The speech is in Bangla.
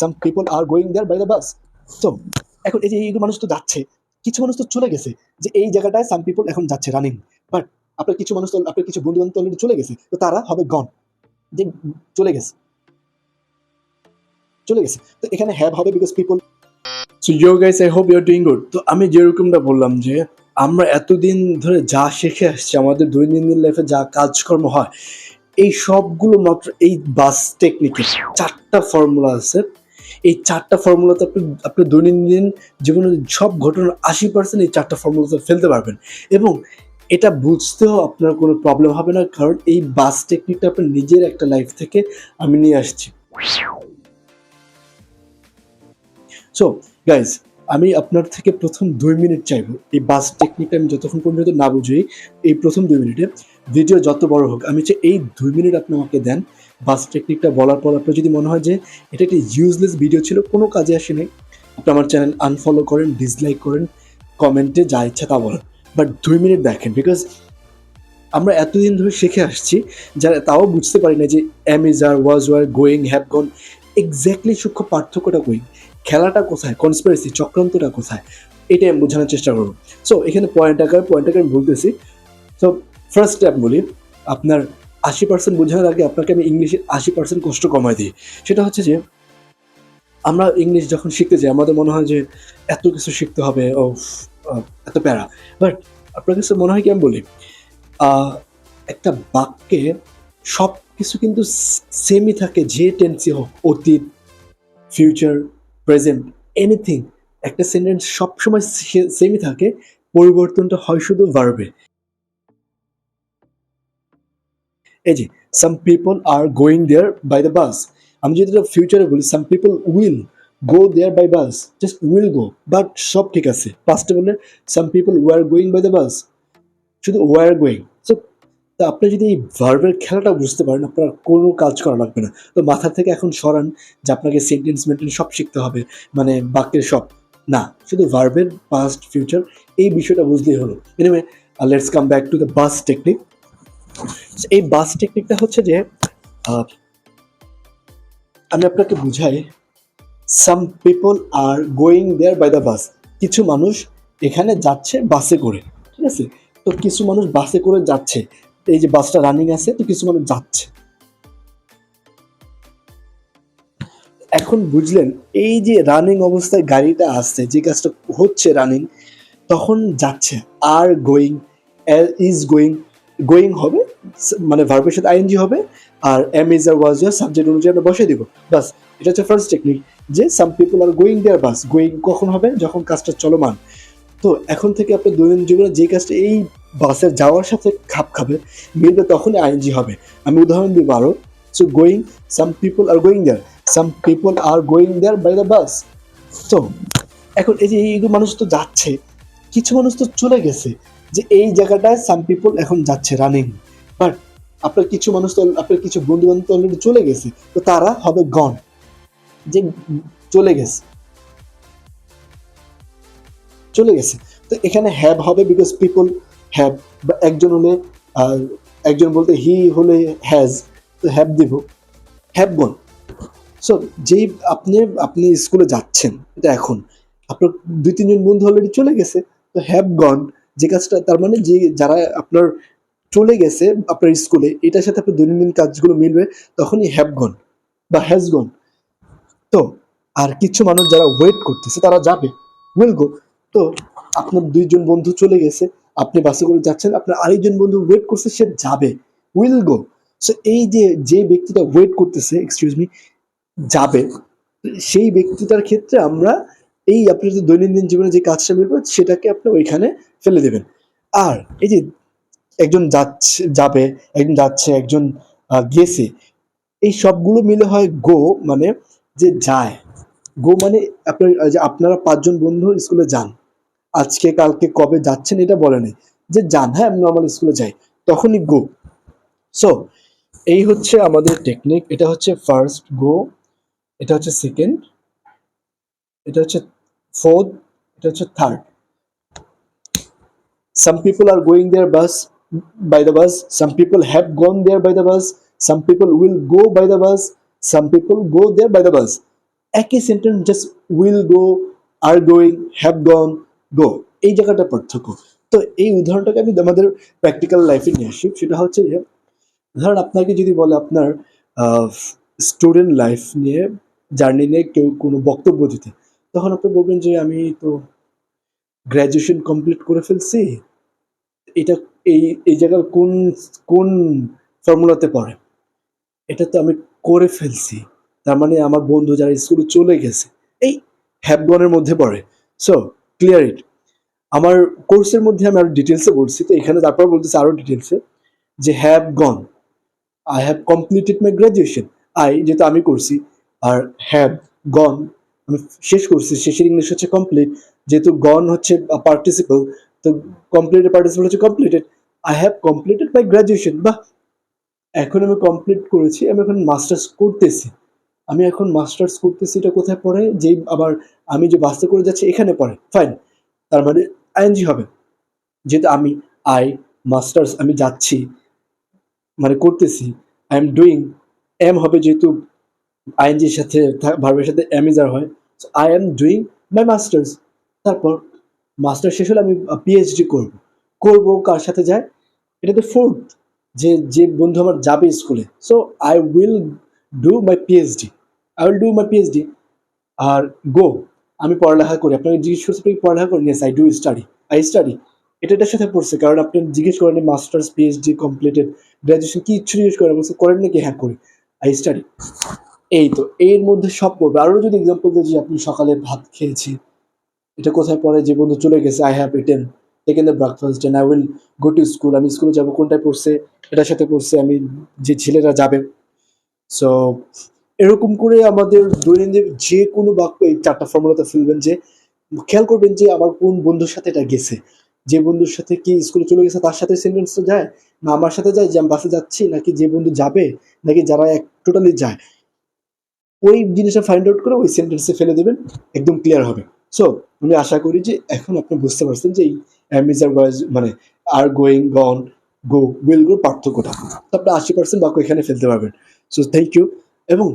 Some people are going there by the bus. তো এখন এই যে এইগুলো মানুষ তো যাচ্ছে, কিছু মানুষ তো চলে গেছে যে এই জায়গাটায় সাম পিপল এখন যাচ্ছে রানিং, বাট আপনার কিছু মানুষ তো আপনার কিছু বন্ধু বান্ধব অলরেডি চলে গেছে, তো তারা হবে গন, যে চলে গেছে, চলে গেছে। তো এখানে হ্যাভ হবে because people. So you guys, I hope you are doing good. তো আমি যেরকমটা বললাম যে আমরা এতদিন ধরে যা শিখে আসছি, আমাদের দৈনন্দিন লাইফে যা কাজকর্ম হয়, এই সবগুলো মাত্র এই বাস টেকনিকের 4টা ফর্মুলা আছে। এই 4টা ফর্মুলাতে আপনি আপনার দৈনন্দিন জীবনের সব ঘটনার 80% এই 4টা ফর্মুলাতে ফেলতে পারবেন, এবং এটা বুঝতেও আপনার কোনো প্রবলেম হবে না, কারণ এই বাস টেকনিকটা আপনার নিজের একটা লাইফ থেকে আমি নিয়ে আসছি। সো গাইজ, আমি আপনার থেকে প্রথম 2 মিনিট চাইবো, এই বাস টেকনিকটা আমি যতক্ষণ পর্যন্ত না বুঝি, এই প্রথম 2 মিনিটে ভিডিও যত বড় হোক, আমি চাই এই 2 মিনিট আপনি আমাকে দেন বাস টেকনিকটা বলার পর। আপনার যদি মনে হয় যে এটা একটি ইউজলেস ভিডিও ছিল, কোনো কাজে আসে নাই, আপনি আমার চ্যানেল আনফলো করেন, ডিসলাইক করেন, কমেন্টে যা ইচ্ছা তা বলেন, বাট 2 মিনিট দেখেন। বিকজ আমরা এতদিন ধরে শিখে আসছি, যারা তাও বুঝতে পারি না যে am is are, was were, going, have gone, exactly সূক্ষ্ম পার্থক্যটা কই, খেলাটা কোথায়, কনস্পিরেসি চক্রান্তটা কোথায়, এটাই আমি বোঝানোর চেষ্টা করবো। সো এখানে পয়েন্টটাকে আমি বলতেছি। তো ফার্স্ট স্টেপ বলি, আপনার 80% বোঝানোর আগে আপনাকে আমি ইংলিশের 80% কষ্ট কমাই দিই। সেটা হচ্ছে যে আমরা ইংলিশ যখন শিখতে যাই, আমাদের মনে হয় যে এত কিছু শিখতে হবে, ও এত প্যারা। বাট আপনার কাছে মনে হয় কি আমি বলি, একটা বাক্যে সব কিছু কিন্তু সেমই থাকে, যে টেন্সই হোক, অতীত, ফিউচার, প্রেজেন্ট, এনিথিং, একটা সেন্টেন্স সবসময় সেমই থাকে, পরিবর্তনটা হয় শুধু ভার্বে। এই যে some people are going there by the bus, আমি যদি এটা ফিউচারে বলি, some people will go there by bus, just will go, but সব ঠিক আছে। পাস্টে বললে some people were going by the bus, শুধু ওয়ার গোয়িং। সো তা আপনি যদি এই ভার্বের খেলাটা বুঝতে পারেন, আপনার কোনো কাজ করা লাগবে না। তো মাথা থেকে এখন সরান যে আপনাকে সেন্টেন্স মেন্টেন্স সব শিখতে হবে, মানে বাক্যের সব না, শুধু ভার্বের পাস্ট ফিউচার এই বিষয়টা বুঝলেই হলো। Anyway, let's come back to the bus technique. এই বাস টেকনিকটা হচ্ছে যে আমি আপনাকে বুঝাই, some people are going there by the bus, কিছু মানুষ এখানে যাচ্ছে বাসে করে, ঠিক আছে? তো কিছু মানুষ বাসে করে যাচ্ছে, এই যে বাসটা রানিং আছে, তো কিছু মানুষ যাচ্ছে। এখন বুঝলেন, এই যে রানিং অবস্থায় গাড়িটা আসছে, যে কাজটা হচ্ছে রানিং, তখন যাচ্ছে, আর গোয়িং, ইজ গোয়িং, গোয়িং হবে মানে ভার্বের সাথে আইএনজি হবে, আর am is are was are subject অনুযায়ী আমরা বসে দিব, বাস। এটা হচ্ছে ফার্স্ট টেকনিক, যে some people are going there bus. Going কখন হবে? যখন কাজটা চলমান। তো এখন থেকে আপনার দৈনন্দিন জীবনে যে কাজটা এই বাসের যাওয়ার সাথে খাপ খাবে, মিলবে, তখনই আইএনজি হবে। আমি উদাহরণ দিব আরো। So going, some people are going there, some people are going there by the bus. তো এখন এই যে এইগুলো মানুষ তো যাচ্ছে, কিছু মানুষ তো চলে গেছে যে এই জায়গাটায় সাম পিপল এখন যাচ্ছে রানিং, বাট আপনার কিছু মানুষ তো, আপনার কিছু বন্ধু বান্ধব তো অলরেডি চলে গেছে, তো তারা হবে গন, যে চলে গেছে, চলে গেছে। তো এখানে হ্যাভ হবে বিকজ পিপল হ্যাভ, বা একজন হলে একজন বলতে হি হলে হ্যাজ, তো হ্যাভ দিব, হ্যাভ গন। সো যেই আপনি আপনি স্কুলে যাচ্ছেন, এটা এখন আপনার 2-3 জন বন্ধু অলরেডি চলে গেছে, তো হ্যাভ গন, যে কাজটা, তার মানে যে যারা আপনার চলে গেছে আপনার স্কুলে, এটার সাথে আপনার দৈনন্দিন কাজগুলো মিলবে, তখনই হ্যাভ গন বা হ্যাজ গন। তো আর কিছু মানুষ যারা ওয়েট করতেছে, তারা যাবে, উইল গো। তো আপনার 2 জন বন্ধু চলে গেছে, আপনি বাসে করে যাচ্ছেন, আপনার আরেকজন বন্ধু ওয়েট করছে, সে যাবে, উইল গো। সো এই যে যে ব্যক্তিটা ওয়েট করতেছে, এক্সকিউজ মি, যাবে, সেই ব্যক্তিটার ক্ষেত্রে আমরা এই আপনার যে দৈনন্দিন জীবনে যে কাজটা মিলবে, সেটাকে আপনি ওইখানে ফেলে দেবেন। আর এই যে একজন যাচ্ছে, যাবে, একজন যাচ্ছে, একজন গেছে, এই সবগুলো মিলে হয় গো, মানে যে যায়। গো মানে আপনার যে আপনারা 5 জন বন্ধু স্কুলে যান, আজকে কালকে কবে যাচ্ছেন এটা বলে নেই, যে যান, হ্যাঁ আমি নর্মাল স্কুলে যাই, তখনই গো। সো এই হচ্ছে আমাদের টেকনিক। এটা হচ্ছে ফার্স্ট গো, এটা হচ্ছে সেকেন্ড, এটা হচ্ছে ফোর্থ, এটা হচ্ছে third. Some people are going there bus by the bus, some people have gone there by the bus, some people will go by the bus, some people go there by the bus. একই সেন্টেন্স জাস্ট উইল গো, আর গোয়িং, হ্যাভ গন, গো, এই জায়গাটা পার্থক্য। তো এই উদাহরণটাকে আমি আমাদের প্র্যাকটিক্যাল লাইফে নিয়ে আসি। সেটা হচ্ছে যে ধরেন আপনাকে যদি বলে আপনার স্টুডেন্ট লাইফ নিয়ে, জার্নি নিয়ে কেউ কোনো বক্তব্য দিতে, তখন আপনি বলবেন যে আমি তো গ্র্যাজুয়েশন কমপ্লিট করে ফেলছি। এটা এই এই জায়গার কোন কোন ফর্মুলাতে পড়ে? এটা তো আমি করে ফেলছি, তার মানে আমার বন্ধু যারা স্কুলে চলে গেছে, এই হ্যাভ গনের মধ্যে পড়ে। সো ক্লিয়ার ইট। আমার কোর্সের মধ্যে আমি আরো ডিটেলসে বলছি, তো এখানে তারপর বলতেছি আরো ডিটেলসে যে have gone, I have completed my graduation. I যেহেতু আমি করছি, আর হ্যাভ গন আমি শেষ করছি, শেষের ইংলিশ হচ্ছে কমপ্লিট। যেহেতু গন হচ্ছে পার্টিসিপল, তো কমপ্লিটেড পার্টিসিপল হচ্ছে completed. I have completed my graduation, বা এখন আমি কমপ্লিট করেছি, আমি এখন মাস্টার্স করতেছি। আমি এখন মাস্টার্স করতেছি, এটা কোথায় পড়ে? যেই আবার আমি যে বাসে করে যাচ্ছি এখানে পড়ে, ফাইন। তার মানে আইএনজি হবে, যেহেতু আমি আই মাস্টার্স আমি যাচ্ছি মানে করতেছি, আই এম ডুইং, এম হবে যেহেতু আইএনজির সাথে ভার্বের সাথে এম ইজ আর হয়, so I am doing my masters. তারপর মাস্টার শেষ হলে আমি পিএইচডি করব। করব কার সাথে যায়? এটা তো ফোর্থ, যে যে বন্ধু আমার যাবে স্কুলে। So I will do my PhD, I will do my PhD. আর গো, আমি পড়ালেখা করি। আপনাকে জিজ্ঞেস করছে আপনি পড়ালেখা করেন, yes I do study, I study. এটা এটার সাথে পড়ছে, কারণ আপনি জিজ্ঞেস করেন মাস্টার্স পিএইচডি কমপ্লিটেড গ্র্যাজুয়েশন কি ইচ্ছু জিজ্ঞেস করেন, বলছে করেন নাকি, হ্যাঁ করি, আই স্টাডি। এই তো এর মধ্যে সব পড়বে। আরও যদি এক্সাম্পল দিই যে আপনি সকালে ভাত খেয়েছি, এটা কোথায় পড়ে? যে বন্ধু চলে গেছে, I have eaten taken the breakfast and I will go to school, আমি স্কুলে যাবো। কোনটায় পড়ছে? এটার সাথে পড়ছে আমি, যে ছেলেরা যাবে। সো এরকম করে আমাদের দৈনন্দিন যে কোনো বাক্য এই চারটা ফর্মুলাতে ফেলবেন। যে খেয়াল করবেন যে আমার কোন বন্ধুর সাথে এটা গেছে, যে বন্ধুর সাথে কি স্কুলে চলে গেছে তার সাথে সেন্টেন্সটা যায়, না আমার সাথে যায় যে আমি বাসে যাচ্ছি, নাকি যে বন্ধু যাবে, নাকি যারা এক টোটালি যায়। ওই জিনিসটা ফাইন্ড আউট করে ওই সেন্টেন্সে ফেলে দেবেন, একদম ক্লিয়ার হবে। সো আমি আশা করি যে এখন আপনি বুঝতে পারছেন যে এই অ্যাম ইজ আর মানে are going, gone, go, will go পার্থক্যটা। তো আপনি 80% বাক্য এখানে ফেলতে পারবেন। So thank you. এবং